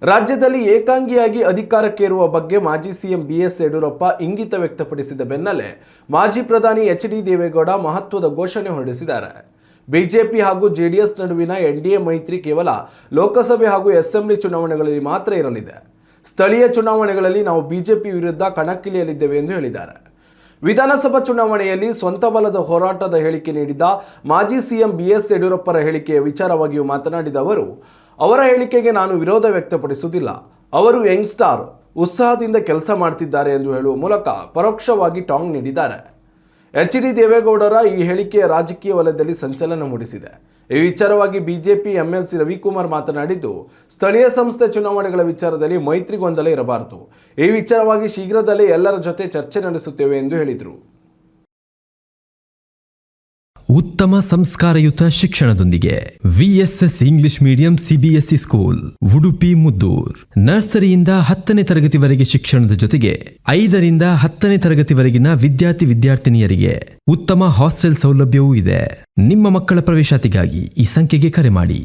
ರಾಜ್ಯದಲ್ಲಿ ಏಕಾಂಗಿಯಾಗಿ ಅಧಿಕಾರಕ್ಕೇರುವ ಬಗ್ಗೆ ಮಾಜಿ ಸಿಎಂ ಬಿಎಸ್ ಯಡಿಯೂರಪ್ಪ ಇಂಗಿತ ವ್ಯಕ್ತಪಡಿಸಿದ ಬೆನ್ನಲ್ಲೇ ಮಾಜಿ ಪ್ರಧಾನಿ ಎಚ್.ಡಿ. ದೇವೇಗೌಡ ಮಹತ್ವದ ಘೋಷಣೆ ಹೊರಡಿಸಿದ್ದಾರೆ. ಬಿಜೆಪಿ ಹಾಗೂ ಜೆಡಿಎಸ್ ನಡುವಿನ ಎನ್ಡಿಎ ಮೈತ್ರಿ ಕೇವಲ ಲೋಕಸಭೆ ಹಾಗೂ ಅಸೆಂಬ್ಲಿ ಚುನಾವಣೆಗಳಲ್ಲಿ ಮಾತ್ರ ಇರಲಿದೆ. ಸ್ಥಳೀಯ ಚುನಾವಣೆಗಳಲ್ಲಿ ನಾವು ಬಿಜೆಪಿ ವಿರುದ್ಧ ಕಣಕ್ಕಿಳಿಯಲಿದ್ದೇವೆ ಎಂದು ಹೇಳಿದ್ದಾರೆ. ವಿಧಾನಸಭಾ ಚುನಾವಣೆಯಲ್ಲಿ ಸ್ವಂತ ಬಲದ ಹೋರಾಟದ ಹೇಳಿಕೆ ನೀಡಿದ್ದ ಮಾಜಿ ಸಿಎಂ ಬಿಎಸ್ ಯಡಿಯೂರಪ್ಪರ ಹೇಳಿಕೆಯ ವಿಚಾರವಾಗಿಯೂ ಮಾತನಾಡಿದ ಅವರು, ಅವರ ಹೇಳಿಕೆಗೆ ನಾನು ವಿರೋಧ ವ್ಯಕ್ತಪಡಿಸುವುದಿಲ್ಲ. ಅವರು ಯಂಗ್ಸ್ಟಾರ್, ಉತ್ಸಾಹದಿಂದ ಕೆಲಸ ಮಾಡ್ತಿದ್ದಾರೆ ಎಂದು ಹೇಳುವ ಮೂಲಕ ಪರೋಕ್ಷವಾಗಿ ಟಾಂಗ್ ನೀಡಿದ್ದಾರೆ. ಎಚ್.ಡಿ. ದೇವೇಗೌಡರ ಈ ಹೇಳಿಕೆಯ ರಾಜಕೀಯ ವಲಯದಲ್ಲಿ ಸಂಚಲನ ಮೂಡಿಸಿದೆ. ಈ ವಿಚಾರವಾಗಿ ಬಿಜೆಪಿ ಎಂಎಲ್ಸಿ ರವಿಕುಮಾರ್ ಮಾತನಾಡಿದ್ದು, ಸ್ಥಳೀಯ ಸಂಸ್ಥೆ ಚುನಾವಣೆಗಳ ವಿಚಾರದಲ್ಲಿ ಮೈತ್ರಿ ಗೊಂದಲ ಇರಬಾರದು. ಈ ವಿಚಾರವಾಗಿ ಶೀಘ್ರದಲ್ಲೇ ಎಲ್ಲರ ಜೊತೆ ಚರ್ಚೆ ನಡೆಸುತ್ತೇವೆ ಎಂದು ಹೇಳಿದರು. ಉತ್ತಮ ಸಂಸ್ಕಾರಯುತ ಶಿಕ್ಷಣದೊಂದಿಗೆ VSS English medium CBSE school Udupi Muddur. ನರ್ಸರಿಯಿಂದ 10ನೇ ತರಗತಿವರೆಗೆ ಶಿಕ್ಷಣದ ಜೊತೆಗೆ 5ರಿಂದ 10ನೇ ತರಗತಿವರೆಗಿನ ವಿದ್ಯಾರ್ಥಿನಿಯರಿಗೆ ಉತ್ತಮ ಹಾಸ್ಟೆಲ್ ಸೌಲಭ್ಯವೂ ಇದೆ. ನಿಮ್ಮ ಮಕ್ಕಳ ಪ್ರವೇಶಾತಿಗಾಗಿ ಈ ಸಂಖ್ಯೆಗೆ ಕರೆ ಮಾಡಿ.